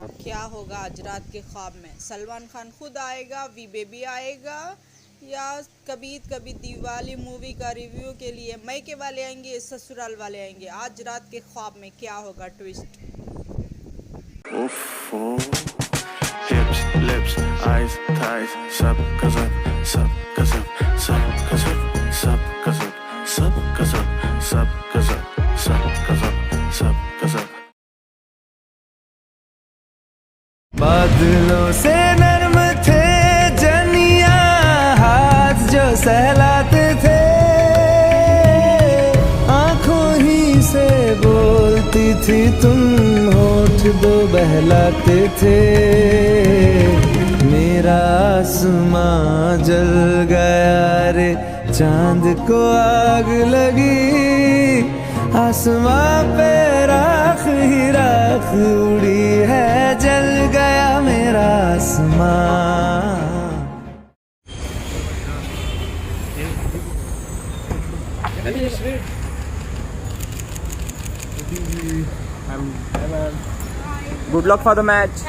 क्या होगा आज रात के ख्वाब में? सलमान खान खुद आएगा, वी बेबी आएगा, या कभी दिवाली मूवी का रिव्यू के लिए मायके वाले आएंगे, ससुराल वाले आएंगे? आज रात के ख्वाब में क्या होगा ट्विस्ट? ओफो हिप्स लिप्स आईज थाइज सब गजब सब गजब सब गजब सब गजब सब गजब सब गजब सब गजब सब गजब। बादलों से नर्म थे जनिया हाथ जो सहलाते थे, आंखों ही से बोलती थी तुम, होठ दो बहलाते थे। मेरा आसमां जल गया रे, चांद को आग लगी, आसमां पे राख ही राख उड़ी है, जल गया मेरा आसमां। Good luck for the match.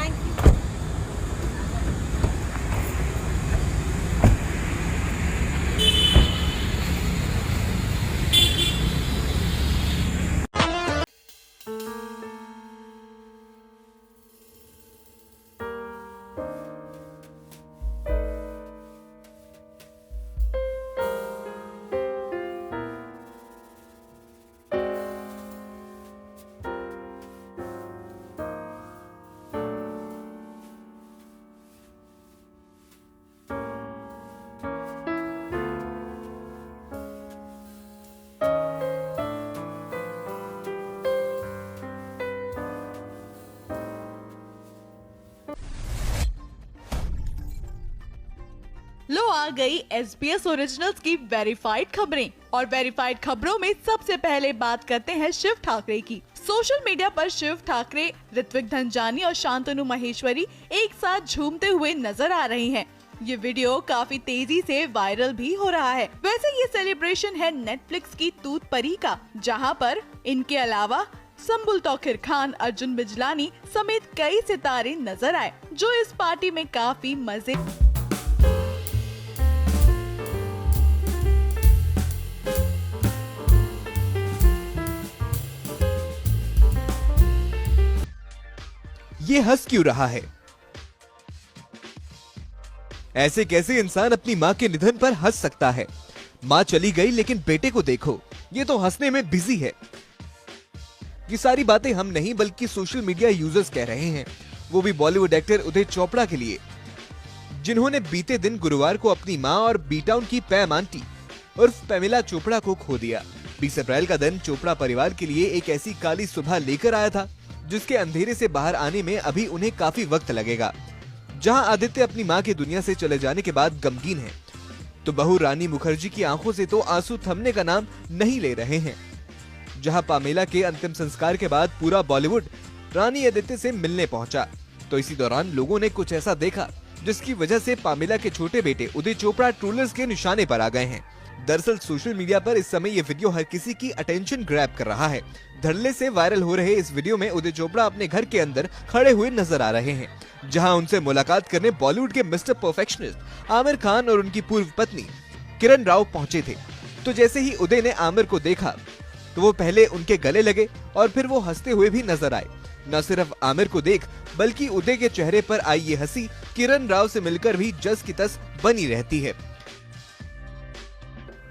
लो आ गई SBS ओरिजिनल्स की वेरीफाइड खबरें, और वेरीफाइड खबरों में सबसे पहले बात करते हैं शिव ठाकरे की। सोशल मीडिया पर शिव ठाकरे, ऋत्विक धनजानी और शांतनु माहेश्वरी एक साथ झूमते हुए नजर आ रहे हैं। ये वीडियो काफी तेजी से वायरल भी हो रहा है। वैसे ये सेलिब्रेशन है नेटफ्लिक्स की तूत परी का, जहां पर इनके अलावा संबुल तौखिर खान, अर्जुन बिजलानी समेत कई सितारे नजर आए, जो इस पार्टी में काफी मजे ये हंस क्यों रहा है? ऐसे कैसे इंसान अपनी माँ के निधन पर हंस सकता है? माँ चली गई लेकिन बेटे को देखो, ये तो हंसने में बिजी है। ये सारी बातें हम नहीं बल्कि सोशल मीडिया यूजर्स कह रहे हैं, वो भी बॉलीवुड एक्टर उदय चोपड़ा के लिए, जिन्होंने बीते दिन गुरुवार को अपनी माँ और बी-टाउन की पैम आंटी उर्फ पेमिला चोपड़ा को खो दिया। 20 अप्रैल का दिन चोपड़ा परिवार के लिए एक ऐसी काली सुबह लेकर आया था जिसके अंधेरे से बाहर आने में अभी उन्हें काफी वक्त लगेगा। जहां आदित्य अपनी मां की दुनिया से चले जाने के बाद गमगीन है, तो बहू रानी मुखर्जी की आंखों से तो आंसू थमने का नाम नहीं ले रहे हैं। जहां पामेला के अंतिम संस्कार के बाद पूरा बॉलीवुड रानी आदित्य से मिलने पहुंचा, तो इसी दौरान लोगों ने कुछ ऐसा देखा जिसकी वजह से पामेला के छोटे बेटे उदय चोपड़ा ट्रोलर्स के निशाने पर आ गए हैं। दरअसल सोशल मीडिया पर इस समय ये वीडियो हर किसी की अटेंशन ग्रैब कर रहा है। धड़ल्ले से वायरल हो रहे इस वीडियो में उदय चोपड़ा अपने घर के अंदर खड़े हुए नजर आ रहे हैं, जहां उनसे मुलाकात करने बॉलीवुड के मिस्टर परफेक्शनिस्ट आमिर खान और उनकी पूर्व पत्नी किरण राव पहुंचे थे। तो जैसे ही उदय ने आमिर को देखा तो वो पहले उनके गले लगे और फिर वो हंसते हुए भी नजर आए। न सिर्फ आमिर को देख बल्कि उदय के चेहरे पर आई ये हंसी किरण राव से मिलकर भी जस की तस बनी रहती है।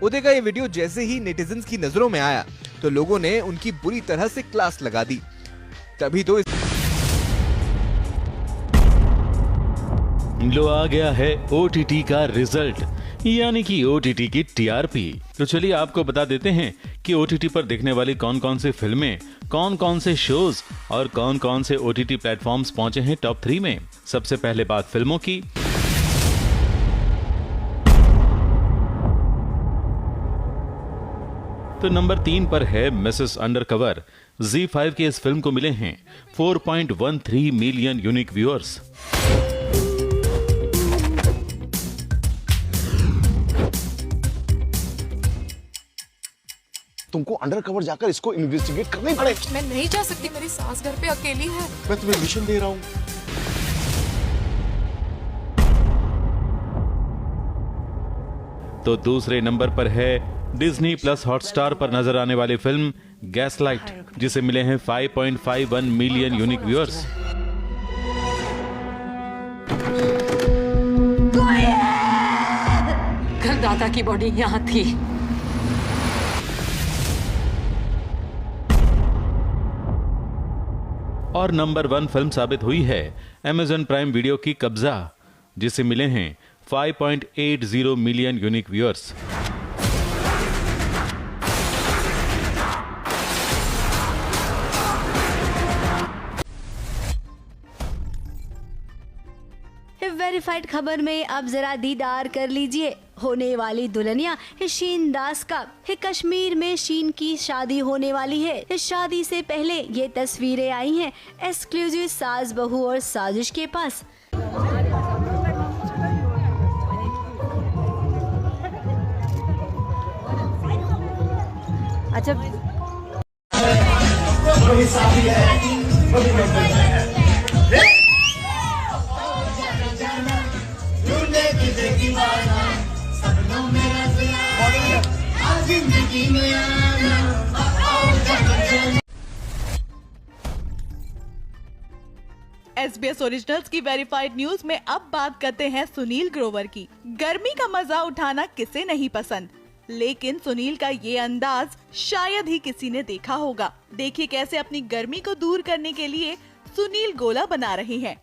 उदय का ये वीडियो जैसे ही नेटिजन्स की नजरों में आया तो लोगों ने उनकी बुरी तरह से क्लास लगा दी। तभी तो लो आ गया है OTT का रिजल्ट, यानी कि OTT की TRP। तो चलिए आपको बता देते हैं कि OTT पर देखने वाली कौन कौन सी फिल्में, कौन कौन से शोज और कौन कौन से OTT प्लेटफॉर्म्स पहुंचे हैं टॉप 3 में। सबसे पहले बात फिल्मों की। तो नंबर 3 पर है मिसेस अंडरकवर। ZEE5 की इस फिल्म को मिले हैं 4.13 मिलियन यूनिक व्यूअर्स। तुमको अंडरकवर जाकर इसको इन्वेस्टिगेट करना ही पड़ेगा। मैं नहीं जा सकती, मेरी सास घर पे अकेली है। मैं तुम्हें मिशन दे रहा हूँ। तो दूसरे नंबर पर है डिज्नी प्लस हॉटस्टार पर नजर आने वाली फिल्म गैसलाइट, जिसे मिले हैं 5.51 मिलियन यूनिक व्यूअर्स। घर दादा की बॉडी यहाँ थी। और नंबर 1 फिल्म साबित हुई है Amazon प्राइम वीडियो की कब्जा, जिसे मिले हैं 5.80 मिलियन यूनिक व्यूअर्स। वेरीफाइड खबर में अब जरा दीदार कर लीजिए होने वाली दुल्हनिया शीन दास का। कश्मीर में शीन की शादी होने वाली है। इस शादी से पहले ये तस्वीरें आई हैं एक्सक्लूसिव सास बहू और साजिश के पास। अच्छा, SBS ओरिजिनल्स की वेरीफाइड न्यूज में अब बात करते हैं सुनील ग्रोवर की। गर्मी का मजा उठाना किसे नहीं पसंद, लेकिन सुनील का ये अंदाज शायद ही किसी ने देखा होगा। देखिए कैसे अपनी गर्मी को दूर करने के लिए सुनील गोला बना रहे हैं।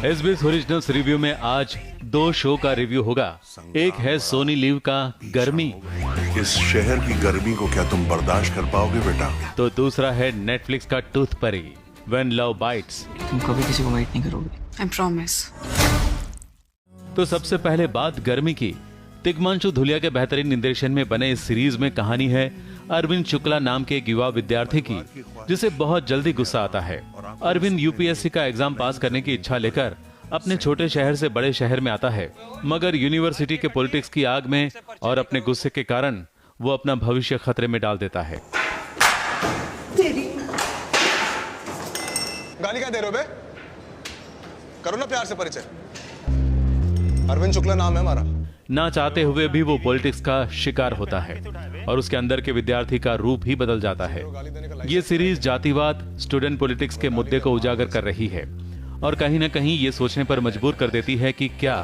SBS ओरिजिनल्स रिव्यू में आज 2 शो का रिव्यू होगा। एक है सोनी लिव का गर्मी। इस शहर की गर्मी को क्या तुम बर्दाश्त कर पाओगे बेटा? तो दूसरा है नेटफ्लिक्स का टूथ परी व्हेन लव बाइट्स। तुम कभी किसी को बाइट नहीं करोगे। I promise. तो सबसे पहले बात गर्मी की। तिग्मांशु धुलिया के बेहतरीन निर्देशन में बने इस सीरीज में कहानी है अरविंद शुक्ला नाम के एक युवा विद्यार्थी की, जिसे बहुत जल्दी गुस्सा आता है। अरविंद यूपीएससी का एग्जाम पास करने की इच्छा लेकर अपने छोटे शहर से बड़े शहर में आता है, मगर यूनिवर्सिटी के पॉलिटिक्स की आग में और अपने गुस्से के कारण वो अपना भविष्य खतरे में डाल देता है। गाली क्या दे रहे हो बे? करो ना प्यार से परिचय। अरविंद शुक्ला नाम है हमारा। ना चाहते हुए भी वो पॉलिटिक्स का शिकार होता है और उसके अंदर के विद्यार्थी का रूप ही बदल जाता है। ये सीरीज जातिवाद, स्टूडेंट पॉलिटिक्स के मुद्दे को उजागर कर रही है और कहीं न कहीं ये सोचने पर मजबूर कर देती है कि क्या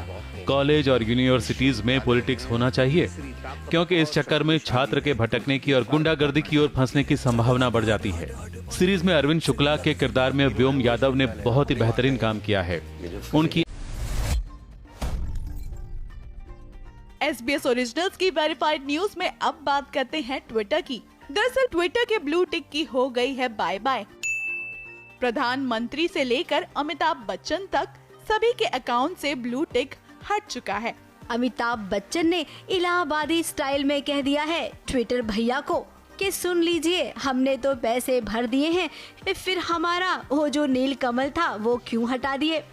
कॉलेज और यूनिवर्सिटीज में पॉलिटिक्स होना चाहिए, क्योंकि इस चक्कर में छात्र के भटकने की और गुंडागर्दी की ओर फंसने की संभावना बढ़ जाती है। सीरीज में अरविंद शुक्ला के किरदार में व्योम यादव ने बहुत ही बेहतरीन काम किया है। उनकी SBS ओरिजिनल्स की वेरीफाइड न्यूज में अब बात करते हैं ट्विटर की। दरअसल ट्विटर के ब्लू टिक की हो गई है बाय बाय। प्रधानमंत्री से लेकर अमिताभ बच्चन तक सभी के अकाउंट से ब्लू टिक हट चुका है। अमिताभ बच्चन ने इलाहाबादी स्टाइल में कह दिया है ट्विटर भैया को कि सुन लीजिए, हमने तो पैसे भर दिए हैं, फिर हमारा वो जो नील कमल था वो क्यों हटा दिए।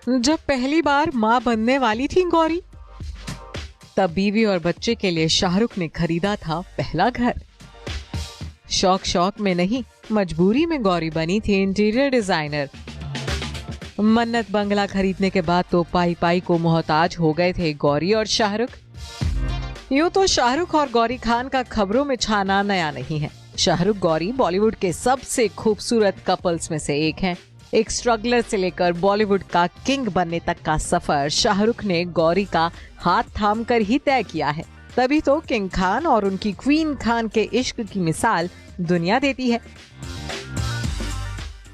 जब पहली बार माँ बनने वाली थी गौरी, तब बीवी और बच्चे के लिए शाहरुख ने खरीदा था पहला घर। शौक में नहीं, मजबूरी में गौरी बनी थी इंटीरियर डिजाइनर। मन्नत बंगला खरीदने के बाद तो पाई को मोहताज हो गए थे गौरी और शाहरुख। यूं तो शाहरुख और गौरी खान का खबरों में छाना नया नहीं है। शाहरुख गौरी बॉलीवुड के सबसे खूबसूरत कपल्स में से एक हैं। एक स्ट्रगलर से लेकर बॉलीवुड का किंग बनने तक का सफर शाहरुख ने गौरी का हाथ थामकर ही तय किया है। तभी तो किंग खान और उनकी क्वीन खान के इश्क की मिसाल दुनिया देती है।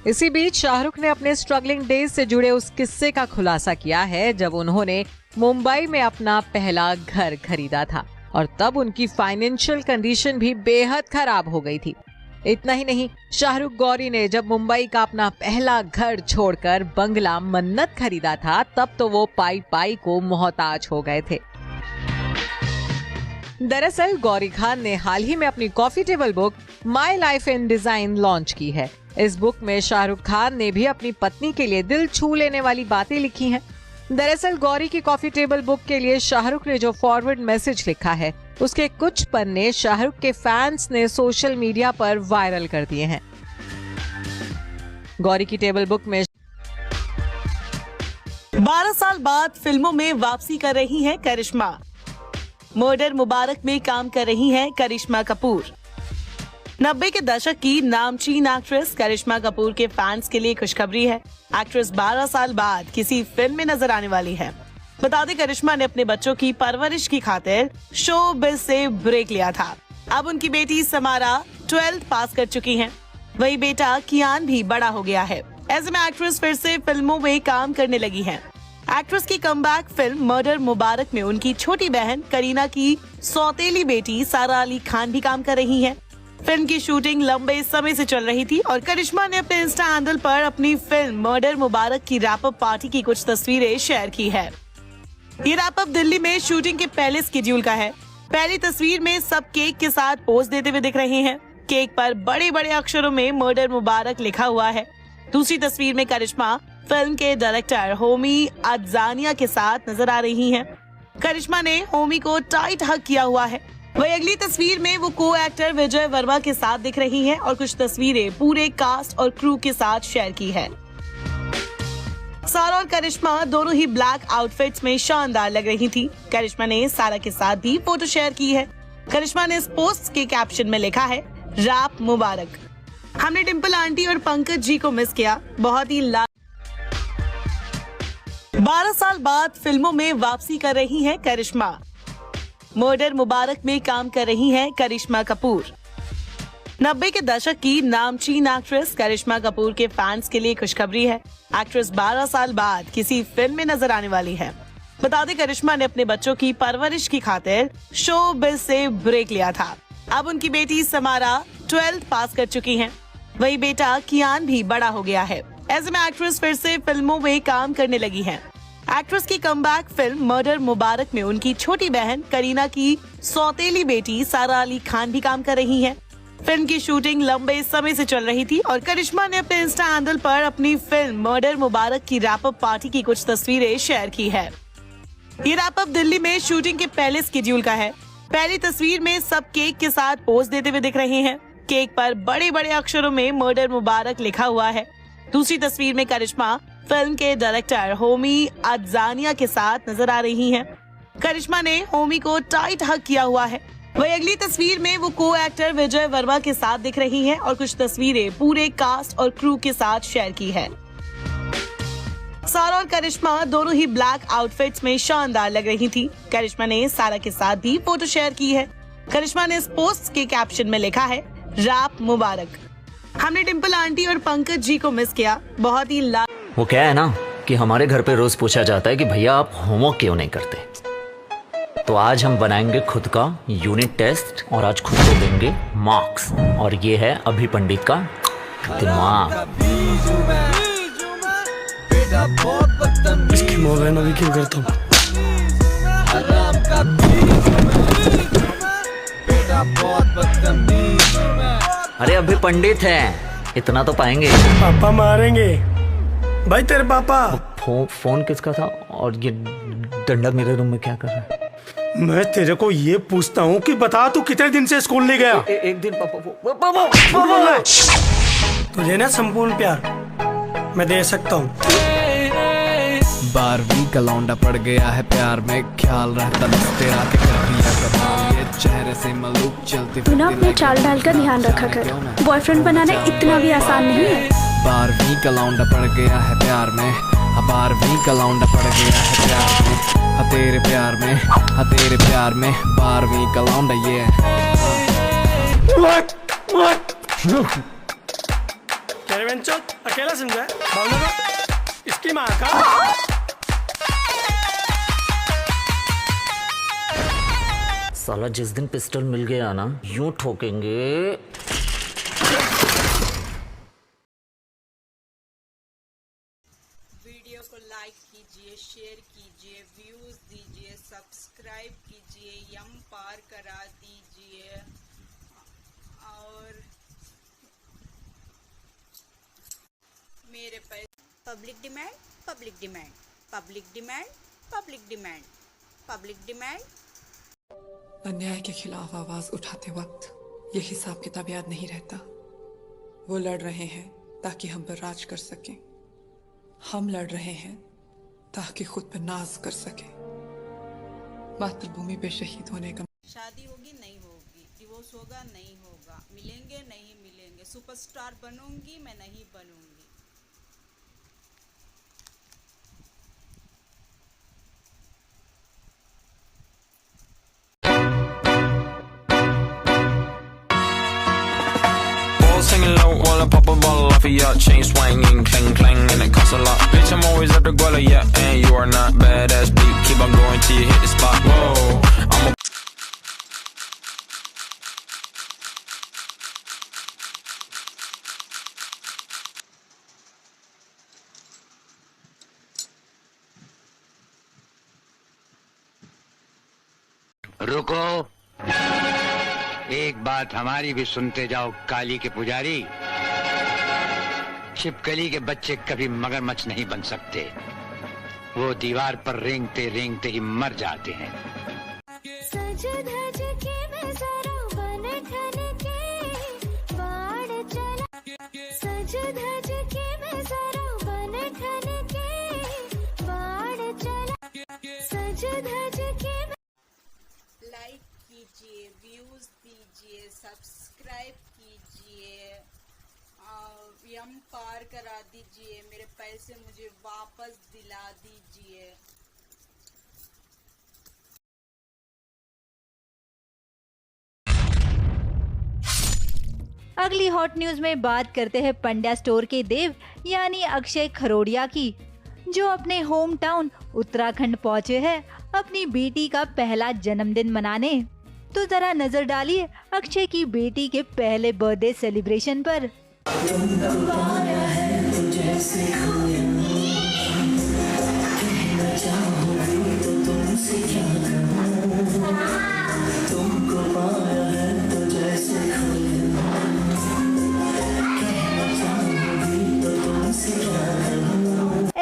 इसी बीच शाहरुख ने अपने स्ट्रगलिंग डेज से जुड़े उस किस्से का खुलासा किया है जब उन्होंने मुंबई में अपना पहला घर खरीदा था और तब उनकी फाइनेंशियल कंडीशन भी बेहद खराब हो गई थी। इतना ही नहीं, शाहरुख गौरी ने जब मुंबई का अपना पहला घर छोड़कर बंगला मन्नत खरीदा था तब तो वो पाई पाई को मोहताज हो गए थे। दरअसल गौरी खान ने हाल ही में अपनी coffee table book my life in design launch की है। इस बुक में शाहरुख खान ने भी अपनी पत्नी के लिए दिल छू लेने वाली बातें लिखी हैं। दरअसल गौरी की कॉफी टेबल बुक के लिए शाहरुख ने जो फॉरवर्ड मैसेज लिखा है उसके कुछ पन्ने शाहरुख के फैंस ने सोशल मीडिया पर वायरल कर दिए हैं। गौरी की टेबल बुक में 12 साल बाद फिल्मों में वापसी कर रही हैं करिश्मा। मर्डर मुबारक में काम कर रही हैं करिश्मा कपूर। 90 के दशक की नामचीन एक्ट्रेस करिश्मा कपूर के फैंस के लिए खुशखबरी है। एक्ट्रेस 12 साल बाद किसी फिल्म में नजर आने वाली है। बता दें, करिश्मा ने अपने बच्चों की परवरिश की खातिर शोबिज़ से ब्रेक लिया था। अब उनकी बेटी समारा 12th पास कर चुकी हैं। वही बेटा कियान भी बड़ा हो गया है। ऐसे में एक्ट्रेस फिर से फिल्मों में काम करने लगी है। एक्ट्रेस की कमबैक फिल्म मर्डर मुबारक में उनकी छोटी बहन करीना की सौतेली बेटी सारा अली खान भी काम कर रही है। फिल्म की शूटिंग लंबे समय से चल रही थी और करिश्मा ने अपने इंस्टा हैंडल पर अपनी फिल्म मर्डर मुबारक की रैप अप पार्टी की कुछ तस्वीरें शेयर की है। ये रैप अप दिल्ली में शूटिंग के पहले शेड्यूल का है। पहली तस्वीर में सब केक के साथ पोज देते हुए दिख रहे हैं। केक पर बड़े बड़े अक्षरों में मर्डर मुबारक लिखा हुआ है। दूसरी तस्वीर में करिश्मा फिल्म के डायरेक्टर होमी अदजानिया के साथ नजर आ रही हैं। करिश्मा ने होमी को टाइट हग किया हुआ है। वही अगली तस्वीर में वो को एक्टर विजय वर्मा के साथ दिख रही हैं और कुछ तस्वीरें पूरे कास्ट और क्रू के साथ शेयर की है। सारा और करिश्मा दोनों ही ब्लैक आउटफिट्स में शानदार लग रही थी। करिश्मा ने सारा के साथ भी फोटो शेयर की है। करिश्मा ने इस पोस्ट के कैप्शन में लिखा है, रैप मुबारक। हमने डिम्पल आंटी और पंकज जी को मिस किया। बहुत ही 12 साल बाद फिल्मों में वापसी कर रही हैं करिश्मा। मर्डर मुबारक में काम कर रही हैं करिश्मा कपूर। 90 के दशक की नामचीन एक्ट्रेस करिश्मा कपूर के फैंस के लिए खुशखबरी है। एक्ट्रेस 12 साल बाद किसी फिल्म में नजर आने वाली है। बता दें, करिश्मा ने अपने बच्चों की परवरिश की खातिर शोबिज़ से ब्रेक लिया था। अब उनकी बेटी समारा 12th पास कर चुकी हैं। वही बेटा कियान भी बड़ा हो गया है। ऐसे में एक्ट्रेस फिर से फिल्मों में काम करने लगी है। एक्ट्रेस की कमबैक फिल्म मर्डर मुबारक में उनकी छोटी बहन करीना की सौतेली बेटी सारा अली खान भी काम कर रही है। फिल्म की शूटिंग लंबे समय से चल रही थी और करिश्मा ने अपने इंस्टा हैंडल पर अपनी फिल्म मर्डर मुबारक की रैप अप पार्टी की कुछ तस्वीरें शेयर की है। ये रैप अप दिल्ली में शूटिंग के पहले शेड्यूल का है। पहली तस्वीर में सब केक के साथ पोज देते हुए दिख रहे हैं। केक पर बड़े बड़े अक्षरों में मर्डर मुबारक लिखा हुआ है। दूसरी तस्वीर में करिश्मा फिल्म के डायरेक्टर होमी अदजानिया के साथ नजर आ रही हैं। करिश्मा ने होमी को टाइट हग किया हुआ है। वही अगली तस्वीर में वो को एक्टर विजय वर्मा के साथ दिख रही हैं और कुछ तस्वीरें पूरे कास्ट और क्रू के साथ शेयर की है। सारा और करिश्मा दोनों ही ब्लैक आउटफिट्स में शानदार लग रही थी। करिश्मा ने सारा के साथ भी फोटो शेयर की है। करिश्मा ने इस पोस्ट के कैप्शन में लिखा है, रैप मुबारक। हमने डिम्पल आंटी और पंकज जी को मिस किया। बहुत ही वो क्या है ना कि हमारे घर पे रोज पूछा जाता है कि भैया आप होमवर्क क्यों नहीं करते। तो आज हम बनाएंगे खुद का यूनिट टेस्ट और आज खुद को देंगे मार्क्स। और ये है अभी पंडित का दिमाग। इसकी मोबाइल अभी क्यों करता हूँ। अरे अभी पंडित है, इतना तो पाएंगे। पापा मारेंगे भाई तेरे पापा। फोन किसका था और ये डंडा मेरे रूम में क्या कर रहा है। मैं तेरे को ये पूछता हूँ कि बता तू कितने दिन से स्कूल नहीं गया। एक दिन पापा तुझे ना संपूर्ण प्यार मैं दे सकता हूँ। 12वीं का लौंडा पड़ गया है प्यार में, ख्याल रहता बस तेरा के कर दिया कमाल। ये चेहरे से मलूक चलती तू ना अपने चाल ढाल का ध्यान रखा कर। बॉयफ्रेंड बनाना इतना भी आसान नहीं है। 12वीं का लौंडा पड़ गया है प्यार में, 12वीं का लौंडा पड़ गया है प्यार में, हाँ तेरे प्यार में, हाँ तेरे प्यार में 12वीं का लौंडा ये। बेंचोत अकेला समझा है भावना को इसकी माँ का। साला जिस दिन पिस्टल मिल गया ना यूं ठोकेंगे। वीडियो को लाइक कीजिए, शेयर कीजिए, व्यूज दीजिए, सब्सक्राइब कीजिए, यम पार करा दीजिए और मेरे पैसे। Public demand, public demand, public demand, public demand, public demand. अन्याय के खिलाफ आवाज उठाते वक्त ये हिसाब किताब याद नहीं रहता। वो लड़ रहे हैं ताकि हम पर राज कर सकें, हम लड़ रहे हैं ताकि खुद पर नाज कर सकें। मातृभूमि पे शहीद होने का। शादी होगी नहीं होगी, डिवोर्स होगा नहीं होगा, मिलेंगे नहीं मिलेंगे, सुपरस्टार बनूंगी मैं नहीं बनूंगी। Singing low while I pop a bottle off of your chain swinging, clang clang, and it costs a lot. Bitch, I'm always at the guala, yeah, and you are not badass beat. Keep on going till you hit the spot. Whoa, I'm a रुको, एक बात हमारी भी सुनते जाओ काली के पुजारी। छिपकली के बच्चे कभी मगरमच्छ नहीं बन सकते, वो दीवार पर रेंगते रेंगते ही मर जाते हैं। सज धज के मैं जरा बन ठन के बाढ़ चला, सज धज के मैं जरा बन ठन के बाढ़ चला, सज धज के। लाइक कीजिए, व्यूज दीजिए, सब्सक्राइब कीजिए, यम पार करा दीजिए, मेरे पैसे मुझे वापस दिला दीजिए। अगली हॉट न्यूज में बात करते हैं पंड्या स्टोर के देव यानी अक्षय खरोड़िया की, जो अपने होम टाउन उत्तराखंड पहुंचे हैं अपनी बेटी का पहला जन्मदिन मनाने। तो जरा नजर डालिए अक्षय की बेटी के पहले बर्थडे सेलिब्रेशन पर।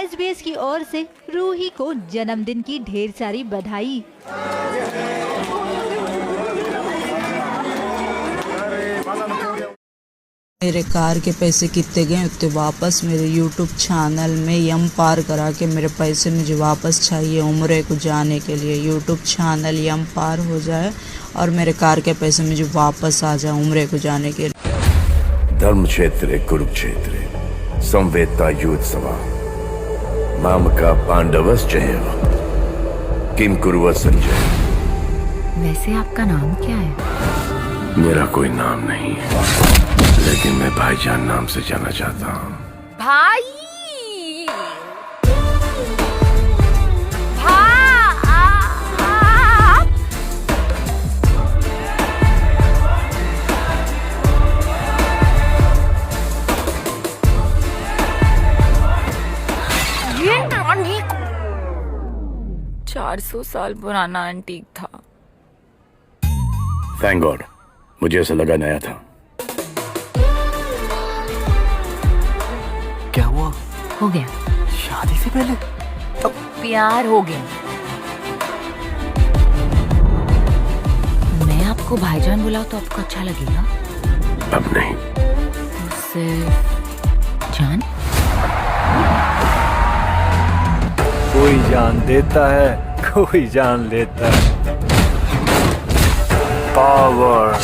SBS की ओर से रूही को जन्मदिन की ढेर सारी बधाई। मेरे कार के पैसे कितने गए उतने वापस मेरे YouTube चैनल में यम पार करा के मेरे पैसे मुझे वापस चाहिए उम्र को जाने के लिए। YouTube चैनल यम पार हो जाए और मेरे कार के पैसे मुझे वापस आ जाए उम्र को जाने के लिए। धर्म क्षेत्र कुरुक्षेत्र संवेदता युत्सवा मामका पांडवश्चैव किम कुरुवत संजय। वैसे आपका नाम क्या है? मेरा कोई नाम नहीं है, लेकिन मैं भाईजान नाम से जाना चाहता हूँ। भाई ये 400 साल पुराना एंटीक था। थैंक गॉड, मुझे ऐसा लगा नया था। क्या हुआ? हो गया शादी से पहले अब प्यार हो गया। मैं आपको भाईजान बुलाऊं तो आपको अच्छा लगेगा? अब नहीं। उससे जान? कोई जान देता है, कोई जान लेता है। पावर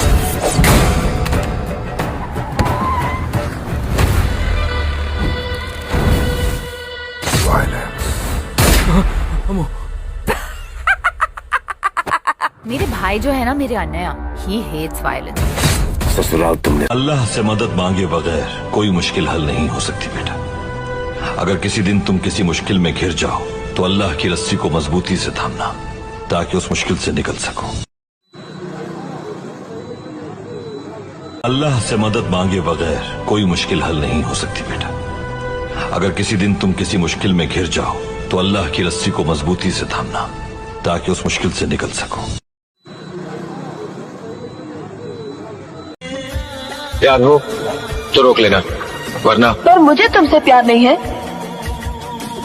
मेरे भाई जो है ना, मेरे अनया, he hates violence. ससुराल तुमने। अल्लाह से मदद मांगे बगैर कोई मुश्किल हल नहीं हो सकती बेटा। अगर किसी दिन तुम किसी मुश्किल में घिर जाओ तो अल्लाह की रस्सी को मजबूती से थामना ताकि उस मुश्किल से निकल सको। अल्लाह से मदद मांगे बगैर कोई मुश्किल हल नहीं हो सकती बेटा। अगर किसी दिन तुम किसी मुश्किल में घिर जाओ तो अल्लाह की रस्सी को मजबूती से थामना ताकि उस मुश्किल से निकल सको। प्यार हो तो रोक लेना, वरना पर मुझे तुमसे प्यार नहीं है।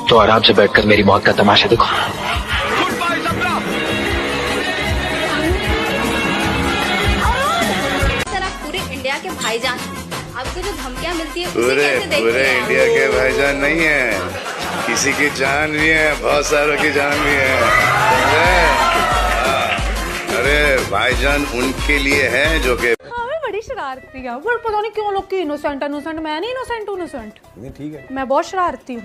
तो आराम से बैठकर मेरी मौत का तमाशा देखो। सर आप पूरे इंडिया के भाईजान, आपको जो धमकियां मिलती है पूरे इंडिया के भाईजान नहीं है, किसी की जान भी है, बहुत सारों की जान भी है। अरे भाईजान उनके लिए है जो कि बड़ी शरारती है, पर पता नहीं क्यों लोग की इनोसेंट मैं नहीं इनोसेंट। नहीं ठीक है, मैं बहुत शरारती हूँ,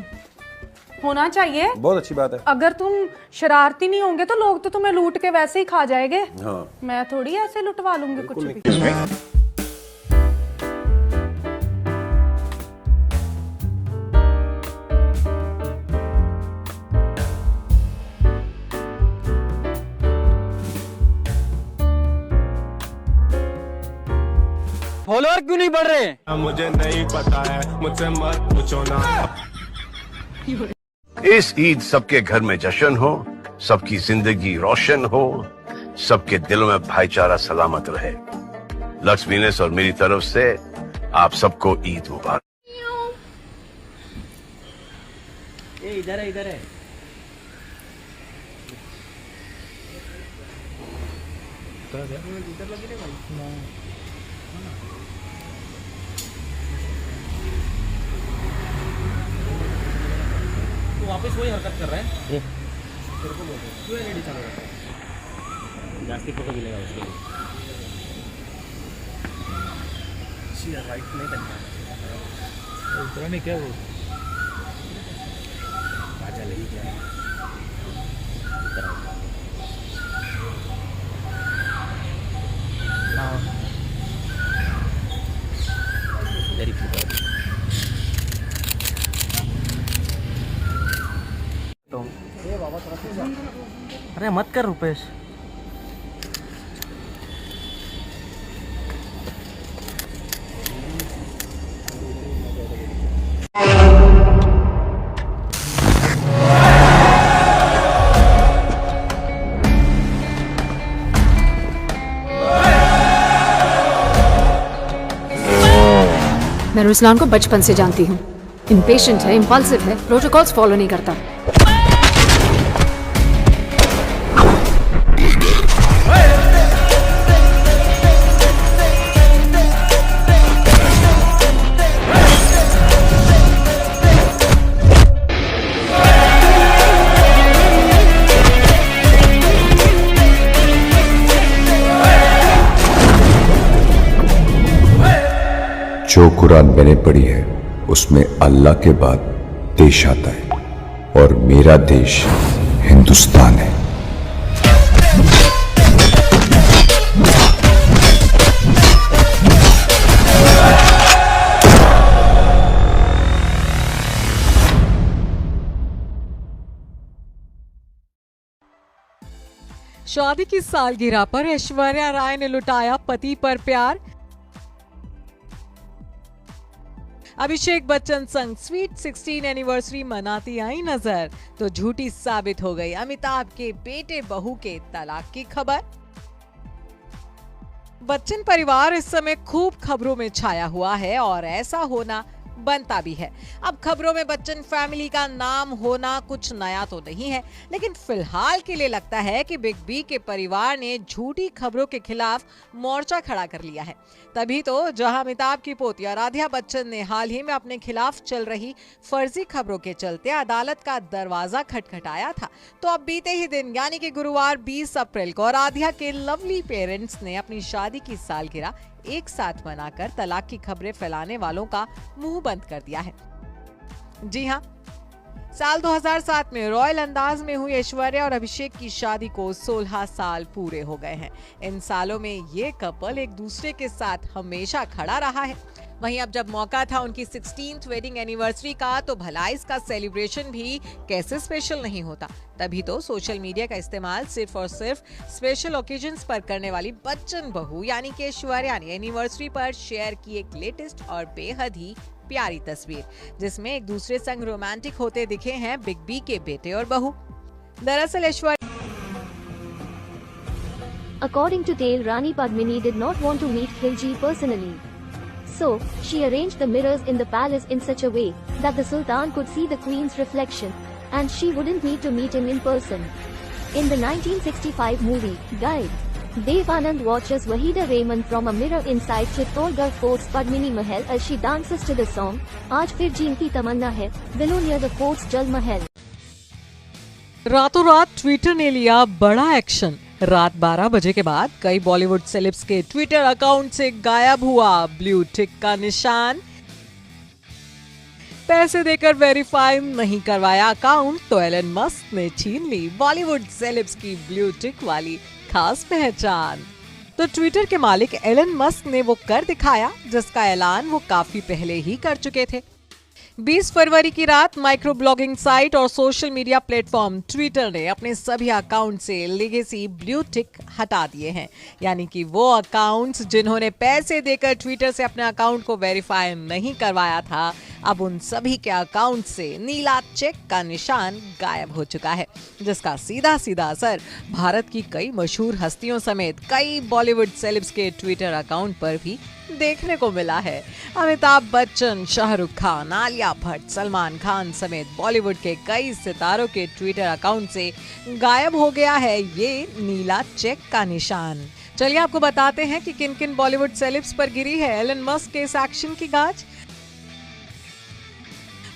होना चाहिए। बहुत अच्छी बात है। अगर तुम शरारती नहीं होंगे तो लोग तो तुम्हें लूट के वैसे ही खा जाएंगे। हाँ। मैं थोड़ी ऐसे लुटवा लूंगी कुछ भी। फॉलोअर क्यों नहीं बढ़ रहे? मुझे नहीं पता है, मुझसे मत पूछो ना। इस ईद सबके घर में जश्न हो, सबकी जिंदगी रोशन हो, सबके दिलों में भाईचारा सलामत रहे। लक्ष्मीनेस और मेरी तरफ से आप सबको ईद मुबारक। इधर है, इधर है। इधर लगी भाई। वापस वही हरकत कर रहा है। तेरे को बोल क्यों एलईडी चालू रखा है? जास्ती फोटो मिलेगा उसके लिए। सीधा राइट नहीं करना। उतरा नहीं क्या वो? बाजा लगी क्या? Very good. अरे मत कर रुपेश। मैं रुस्लान को बचपन से जानती हूँ। इम्पेशेंट है, इम्पल्सिव है, प्रोटोकॉल्स फॉलो नहीं करता। जो कुरान मैंने पढ़ी है उसमें अल्लाह के बाद देश आता है और मेरा देश हिंदुस्तान है। शादी की सालगिरह पर ऐश्वर्या राय ने लुटाया पति पर प्यार। अभिषेक बच्चन संग स्वीट 16 एनिवर्सरी मनाती आई नजर, तो झूठी साबित हो गई अमिताभ के बेटे बहू के तलाक की खबर। बच्चन परिवार इस समय खूब खबरों में छाया हुआ है और ऐसा होना बनता भी है। अब खबरों में बच्चन फैमिली का नाम होना कुछ नया तो नहीं है, लेकिन फिलहाल के लिए लगता है कि बिग बी के परिवार ने झूठी खबरों के खिलाफ मोर्चा खड़ा कर लिया है। तभी तो जहां अमिताभ की पोती आराध्या बच्चन ने हाल ही में अपने खिलाफ चल रही फर्जी खबरों के चलते अदालत का दरवाजा खटखटाया था, तो अब बीते ही दिन यानी कि गुरुवार 20 अप्रैल को आराध्या के लवली पेरेंट्स ने अपनी शादी की सालगिरह एक साथ मनाकर तलाक की खबरें फैलाने वालों का मुंह बंद कर दिया है। जी हां, साल 2007 में रॉयल अंदाज में हुई ऐश्वर्या और अभिषेक की शादी को 16 साल पूरे हो गए हैं। इन सालों में ये कपल एक दूसरे के साथ हमेशा खड़ा रहा है। वहीं अब जब मौका था उनकी 16th वेडिंग एनिवर्सरी का, तो भला इसका सेलिब्रेशन भी कैसे स्पेशल नहीं होता। तभी तो सोशल मीडिया का इस्तेमाल सिर्फ और सिर्फ स्पेशल ओकेजन्स पर करने वाली बच्चन बहू यानी कि ऐश्वर्या ने एनिवर्सरी पर शेयर की एक लेटेस्ट और बेहद ही प्यारी तस्वीर, जिसमें एक दूसरे संग रोमांटिक होते दिखे हैं बिग बी के बेटे और बहू। दरअसल Aishwarya According to tale, Rani Padmini did not want to meet Khilji personally. So, she arranged the mirrors in the palace in such a way that the Sultan could see the Queen's reflection, and she wouldn't need to meet him in person. In the 1965 movie, Guide, Dev Anand watches Wahida Rehman from a mirror inside Chittorgarh Fort's Padmini Mahal as she dances to the song, Aaj Fir Jeen Ki Tamanna Hai, below near the fort's Jal Mahal. रातों रात Twitter ने लिया बड़ा action. रात 12 बजे के बाद कई बॉलीवुड सेलेब्स के ट्विटर अकाउंट से गायब हुआ ब्लू टिक का निशान। पैसे देकर वेरीफाई नहीं करवाया अकाउंट तो एलन मस्क ने छीन ली बॉलीवुड सेलेब्स की ब्लू टिक वाली खास पहचान। तो ट्विटर के मालिक एलन मस्क ने वो कर दिखाया जिसका ऐलान वो काफी पहले ही कर चुके थे। 20 फरवरी की रात माइक्रो ब्लॉगिंग साइट और सोशल मीडिया प्लेटफॉर्म ट्विटर ने अपने सभी अकाउंट से लेगेसी ब्लू टिक हटा दिए हैं, यानी कि वो अकाउंट्स जिन्होंने पैसे देकर ट्विटर से अपने अकाउंट को वेरीफाई नहीं करवाया था, अब उन सभी के अकाउंट से नीला चेक का निशान गायब हो चुका है, जिसका सीधा सीधा असर भारत की कई मशहूर हस्तियों समेत कई बॉलीवुड सेलेब्स के ट्विटर अकाउंट पर भी देखने को मिला है। अमिताभ बच्चन, शाहरुख खान, आलिया भट्ट, सलमान खान समेत बॉलीवुड के कई सितारों के ट्विटर अकाउंट से गायब हो गया है ये नीला चेक का निशान। चलिए आपको बताते हैं कि किन किन बॉलीवुड सेलेब्स पर गिरी है एलन मस्क के इस एक्शन की गाज।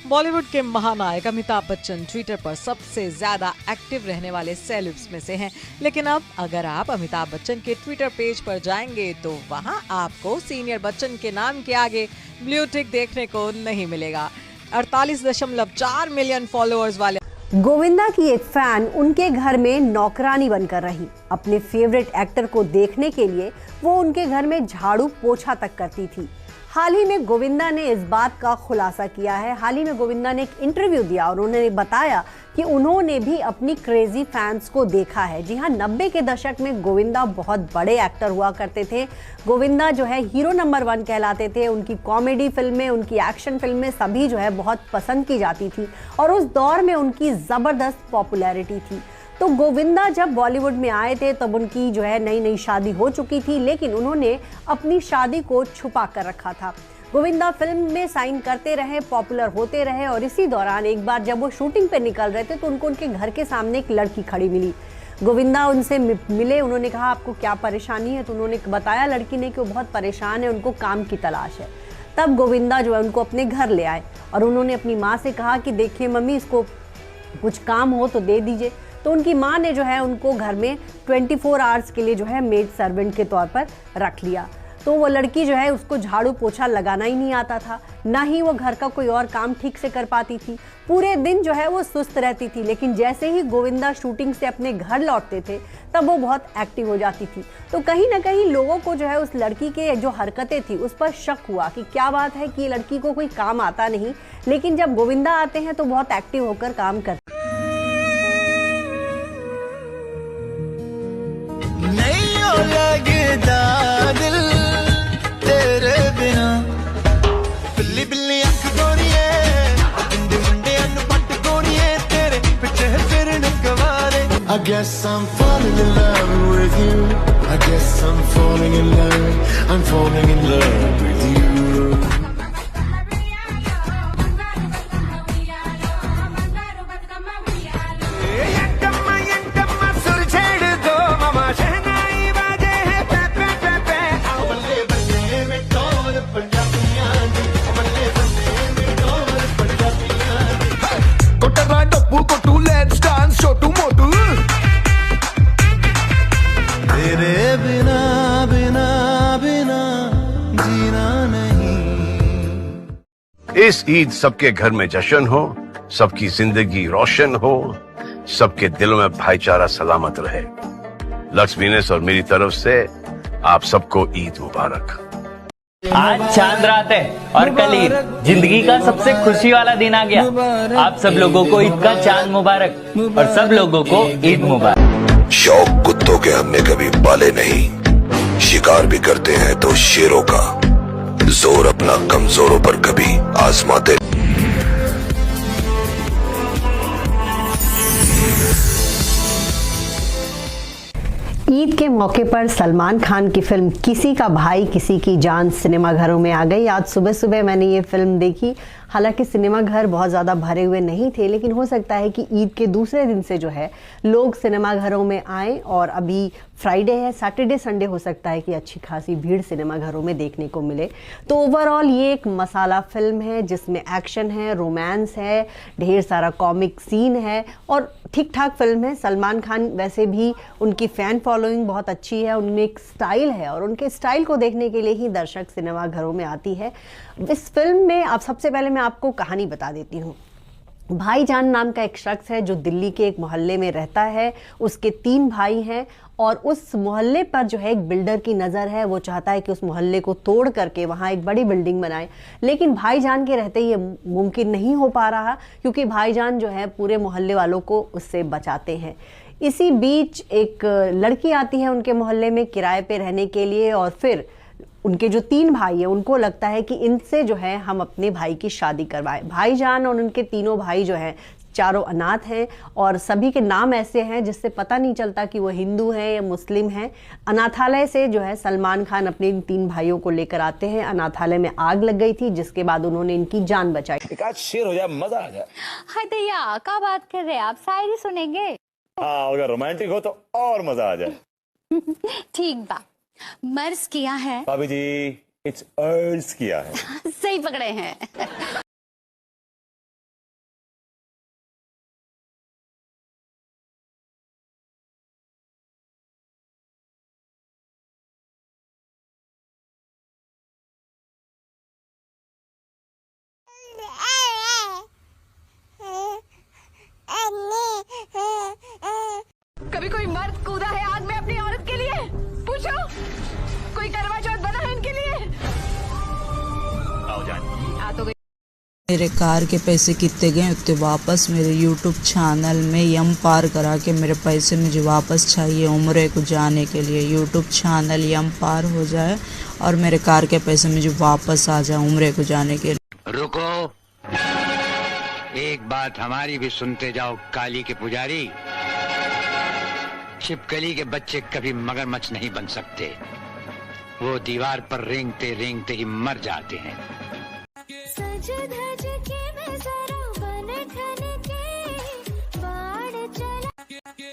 बॉलीवुड के महानायक अमिताभ बच्चन ट्विटर पर सबसे ज्यादा एक्टिव रहने वाले सेलेब्स में से हैं, लेकिन अब अगर आप अमिताभ बच्चन के ट्विटर पेज पर जाएंगे तो वहां आपको सीनियर बच्चन के नाम के आगे ब्लू टिक देखने को नहीं मिलेगा। 48.4 मिलियन फॉलोअर्स वाले गोविंदा की एक फैन उनके घर में नौकरानी बनकर रही। अपने फेवरेट एक्टर को देखने के लिए वो उनके घर में झाड़ू पोछा तक करती थी। हाल ही में गोविंदा ने इस बात का खुलासा किया है। हाल ही में गोविंदा ने एक इंटरव्यू दिया और उन्होंने बताया कि उन्होंने भी अपनी क्रेजी फैंस को देखा है। जी हाँ, 90 के दशक में गोविंदा बहुत बड़े एक्टर हुआ करते थे। गोविंदा जो है हीरो नंबर 1 कहलाते थे। उनकी कॉमेडी फिल्में, उनकी एक्शन फिल्में सभी जो है बहुत पसंद की जाती थी और उस दौर में उनकी ज़बरदस्त पॉपुलैरिटी थी। तो गोविंदा जब बॉलीवुड में आए थे तब उनकी जो है नई नई शादी हो चुकी थी, लेकिन उन्होंने अपनी शादी को छुपा कर रखा था। गोविंदा फिल्म में साइन करते रहे, पॉपुलर होते रहे और इसी दौरान एक बार जब वो शूटिंग पे निकल रहे थे तो उनको उनके घर के सामने एक लड़की खड़ी मिली। गोविंदा उनसे मिले, उन्होंने कहा आपको क्या परेशानी है, तो उन्होंने बताया लड़की ने कि वो बहुत परेशान है, उनको काम की तलाश है। तब गोविंदा जो है उनको अपने घर ले आए और उन्होंने अपनी माँ से कहा कि देखिए मम्मी, इसको कुछ काम हो तो दे दीजिए। तो उनकी माँ ने जो है उनको घर में 24 आवर्स के लिए जो है मेड सर्वेंट के तौर पर रख लिया। तो वो लड़की जो है उसको झाड़ू पोछा लगाना ही नहीं आता था, ना ही वो घर का कोई और काम ठीक से कर पाती थी। पूरे दिन जो है वो सुस्त रहती थी, लेकिन जैसे ही गोविंदा शूटिंग से अपने घर लौटते थे तब वो बहुत एक्टिव हो जाती थी। तो कहीं ना कहीं लोगों को जो है उस लड़की के जो हरकतें थी उस पर शक हुआ कि क्या बात है कि ये लड़की को कोई काम आता नहीं, लेकिन जब गोविंदा आते हैं तो बहुत एक्टिव होकर काम करते। लगदा दिल तेरे बिना बिल्ली बिल्ली अख गोरिए बिंदे मुंडे अनु पट गोरिए तेरे पीछे फिरन Gaware I guess I'm falling in love with you I guess I'm falling in love with you इस ईद सबके घर में जश्न हो, सबकी जिंदगी रोशन हो, सबके दिलों में भाईचारा सलामत रहे। लक्स वीनस और मेरी तरफ से आप सबको ईद मुबारक। आज चांद रात है और कल ईद, जिंदगी का सबसे खुशी वाला दिन आ गया। आप सब लोगों को ईद का चांद मुबारक और सब लोगों को ईद मुबारक। शौक कुत्तों के हमने कभी पाले नहीं, शिकार भी करते हैं तो शेरों का, जोर अपना कमजोरों पर कभी आजमाते। ईद के मौके पर सलमान खान की फिल्म किसी का भाई किसी की जान सिनेमाघरों में आ गई। आज सुबह सुबह मैंने ये फिल्म देखी। हालांकि सिनेमाघर बहुत ज़्यादा भरे हुए नहीं थे, लेकिन हो सकता है कि ईद के दूसरे दिन से जो है लोग सिनेमाघरों में आएँ, और अभी फ्राइडे है, सैटरडे संडे हो सकता है कि अच्छी खासी भीड़ सिनेमाघरों में देखने को मिले। तो ओवरऑल ये एक मसाला फिल्म है जिसमें एक्शन है, रोमांस है, ढेर सारा कॉमिक सीन है और ठीक ठाक फिल्म है। सलमान खान वैसे भी उनकी फ़ैन फॉलोइंग बहुत अच्छी है, उनमें एक स्टाइल है और उनके स्टाइल को देखने के लिए ही दर्शक सिनेमाघरों में आती है। इस फिल्म में अब सबसे पहले मैं आपको कहानी बता देती हूँ। भाईजान नाम का एक शख्स है जो दिल्ली के एक मोहल्ले में रहता है। उसके 3 भाई हैं और उस मोहल्ले पर जो है एक बिल्डर की नज़र है। वो चाहता है कि उस मोहल्ले को तोड़ करके वहाँ एक बड़ी बिल्डिंग बनाए, लेकिन भाईजान के रहते ये मुमकिन नहीं हो पा रहा, क्योंकि भाईजान जो है पूरे मोहल्ले वालों को उससे बचाते हैं। इसी बीच एक लड़की आती है उनके मोहल्ले में किराए पे रहने के लिए, और फिर उनके जो 3 भाई हैं उनको लगता है कि इनसे जो है हम अपने भाई की शादी करवाएं। भाईजान और उनके तीनों भाई जो हैं चारों अनाथ हैं और सभी के नाम ऐसे हैं जिससे पता नहीं चलता कि वो हिंदू हैं या मुस्लिम हैं। अनाथालय से जो है सलमान खान अपने इन 3 भाइयों को लेकर आते हैं। अनाथालय में आग लग गई थी, जिसके बाद उन्होंने इनकी जान बचाई। एक आज शेर हो जाए, मजा आ जाए। हाय दैया, क्या बात कर रहे हैं आप? शायरी सुनेंगे? हाँ, अगर रोमांटिक हो तो और मजा आ जाए। ठीक बा। मर्ज किया है भाभी जी, इट्स अर्ज किया है। सही पकड़े हैं। कभी कोई मर्द कूदा है आग में अपनी औरत के लिए? पूछो, कोई करवा चौथ बना है इनके लिए? आओ जान। आ तो गई। मेरे कार के पैसे कितने गए उतने वापस मेरे YouTube चैनल में यम पार करा के मेरे पैसे मुझे वापस चाहिए उम्रे को जाने के लिए। YouTube चैनल यम पार हो जाए और मेरे कार के पैसे मुझे वापस आ जाए उम्रे को जाने के लिए। रुको, एक बात हमारी भी सुनते जाओ काली के पुजारी। छिपकली के बच्चे कभी मगरमच्छ नहीं बन सकते, वो दीवार पर रेंगते रेंगते ही मर जाते हैं। सज धज के मैं जरा बन ठन के बाढ़ चला,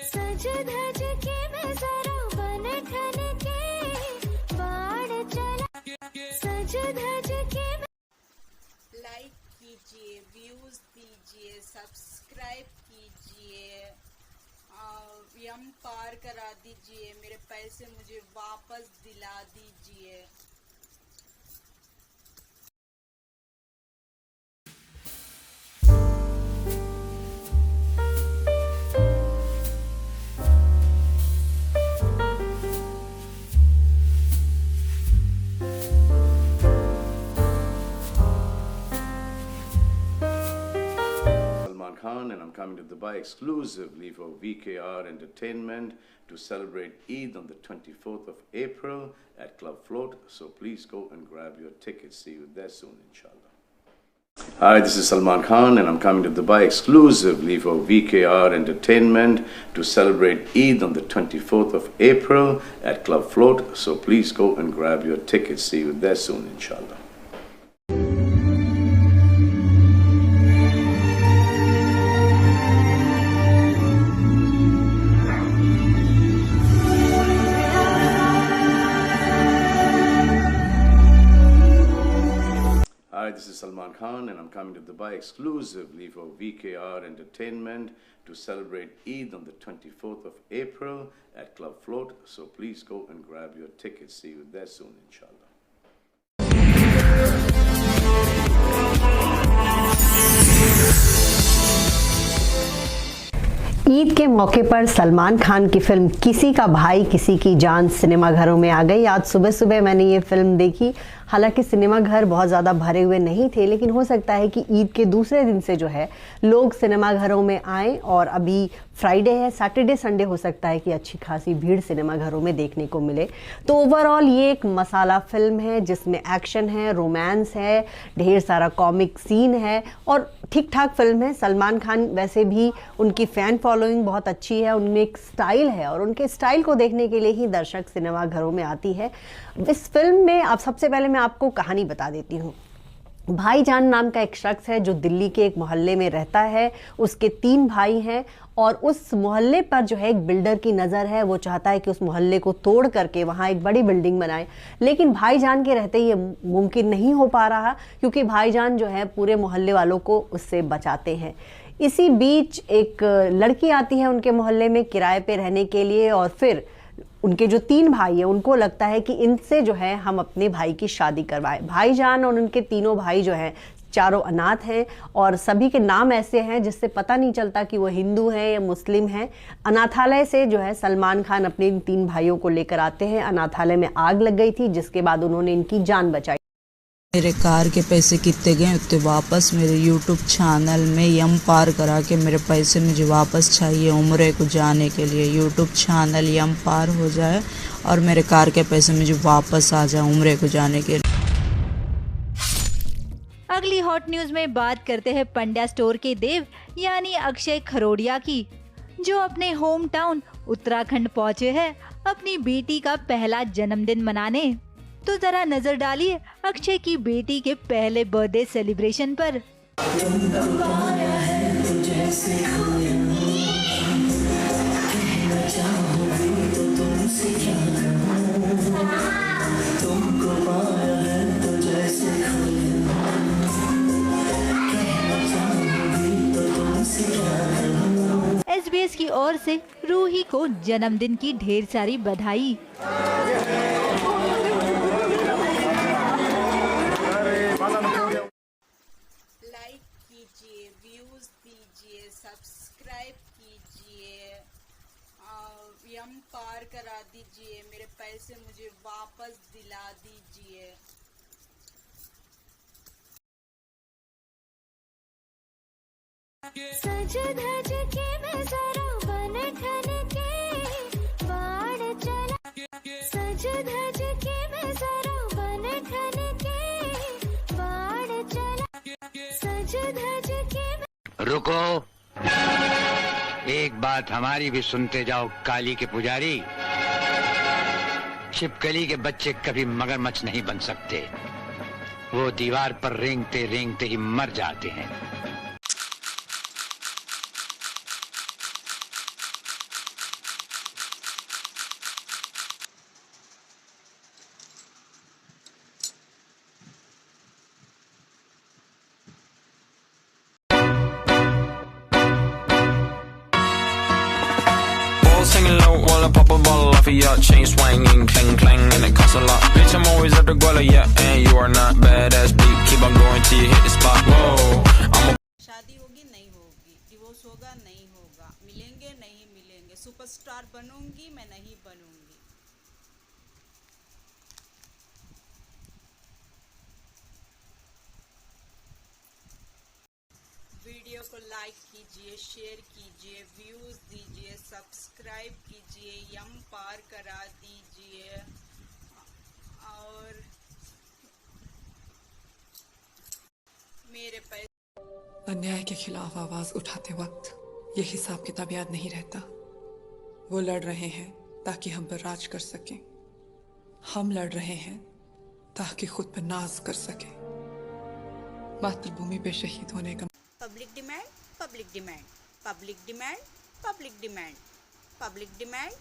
सज धज के मैं जरा बन ठन के बाढ़ चला, सज धज के। लाइक कीजिए, व्यूज दीजिए, सब्सक्राइब कीजिए, यम पार करा दीजिए, मेरे पैसे मुझे वापस दिला दीजिए। Khan, and I'm coming to Dubai exclusively for VKR Entertainment to celebrate Eid on the 24th of April at Club Float. So please go and grab your tickets. See you there soon, inshallah. Hi, this is Salman Khan, and I'm coming to Dubai exclusively for VKR Entertainment to celebrate Eid on the 24th of April at Club Float. So please go and grab your tickets. See you there soon, inshallah. Hi, this is Salman Khan, and I'm coming to Dubai exclusively for VKR Entertainment to celebrate Eid on the 24th of April at Club Float. So please go and grab your tickets. See you there soon, inshallah. Eid के मौके पर सलमान खान की film किसी का भाई किसी की जान सिनेमाघरों में आ गई। आज सुबह सुबह मैंने ये फिल्म देखी। हालांकि सिनेमाघर बहुत ज़्यादा भरे हुए नहीं थे, लेकिन हो सकता है कि ईद के दूसरे दिन से जो है लोग सिनेमाघरों में आएँ। और अभी फ्राइडे है, सैटरडे संडे हो सकता है कि अच्छी खासी भीड़ सिनेमाघरों में देखने को मिले। तो ओवरऑल ये एक मसाला फिल्म है जिसमें एक्शन है, रोमांस है, ढेर सारा कॉमिक सीन है और ठीक ठाक फिल्म है। सलमान खान वैसे भी उनकी फ़ैन फॉलोइंग बहुत अच्छी है, उनमें एक स्टाइल है और उनके स्टाइल को देखने के लिए ही दर्शक सिनेमाघरों में आती है। इस फिल्म में आप सबसे पहले मैं आपको कहानी बता देती हूँ। भाईजान नाम का एक शख्स है जो दिल्ली के एक मोहल्ले में रहता है। उसके 3 भाई हैं और उस मोहल्ले पर जो है एक बिल्डर की नज़र है। वो चाहता है कि उस मोहल्ले को तोड़ करके वहाँ एक बड़ी बिल्डिंग बनाए, लेकिन भाईजान के रहते ये मुमकिन नहीं हो पा रहा क्योंकि भाईजान जो है पूरे मोहल्ले वालों को उससे बचाते हैं। इसी बीच एक लड़की आती है उनके मोहल्ले में किराए पे रहने के लिए और फिर उनके जो 3 भाई हैं उनको लगता है कि इनसे जो है हम अपने भाई की शादी करवाएं। भाईजान और उनके तीनों भाई जो हैं चारों अनाथ हैं और सभी के नाम ऐसे हैं जिससे पता नहीं चलता कि वो हिंदू हैं या मुस्लिम हैं। अनाथालय से जो है सलमान खान अपने इन 3 भाइयों को लेकर आते हैं। अनाथालय में आग लग गई थी जिसके बाद उन्होंने इनकी जान बचाई। मेरे कार के पैसे कितने गए उतने वापस मेरे यूट्यूब चैनल में यम पार करा के मेरे पैसे मुझे वापस चाहिए उम्रे को जाने के लिए। यूट्यूब चैनल यम पार हो जाए और मेरे कार के पैसे मुझे वापस आ जाए उम्रे को जाने के लिए। अगली हॉट न्यूज में बात करते हैं पंड्या स्टोर के देव यानी अक्षय खरोड़िया की, जो अपने होम टाउन उत्तराखंड पहुंचे हैं अपनी बेटी का पहला जन्मदिन मनाने। तो जरा नजर डालिए अक्षय की बेटी के पहले बर्थडे सेलिब्रेशन पर। SBS की ओर से रूही को जन्मदिन की ढेर सारी बधाई। लाइक कीजिए, व्यूज दीजिए, सब्सक्राइब कीजिए, यम पार करा दीजिए, मेरे पैसे मुझे वापस दिला दीजिए। सज धज के मैं जरा बन ठन के बाण चला, सज धज के मैं जरा बन ठन के बाण चला, सज धज के। रुको, एक बात हमारी भी सुनते जाओ काली के पुजारी। छिपकली के बच्चे कभी मगरमच्छ नहीं बन सकते, वो दीवार पर रेंगते रेंगते ही मर जाते हैं। Singing low while I pop a bottle off of your chain swinging, clang clang, and it costs a lot. Bitch, I'm always at the guala, yeah, and you are not badass beat. Keep on going till you hit the spot. Whoa, I'm a शादी होगी नहीं होगी, divorce होगा नहीं होगा, मिलेंगे नहीं मिलेंगे, सुपरस्टार बनूंगी मैं नहीं बनूंगी। वीडियो को लाइक कीजिए, शेयर कीजिए, व्यूज दीजिए, सब्सक्राइब कीजिए, यम पार करा दीजिए और मेरे पैसे। अन्याय के खिलाफ आवाज उठाते वक्त ये हिसाब किताब याद नहीं रहता। वो लड़ रहे हैं ताकि हम पर राज कर सकें, हम लड़ रहे हैं ताकि खुद पर नाज कर सकें। मातृभूमि पे शहीद होने का public demand, public demand, public demand, public demand, public demand,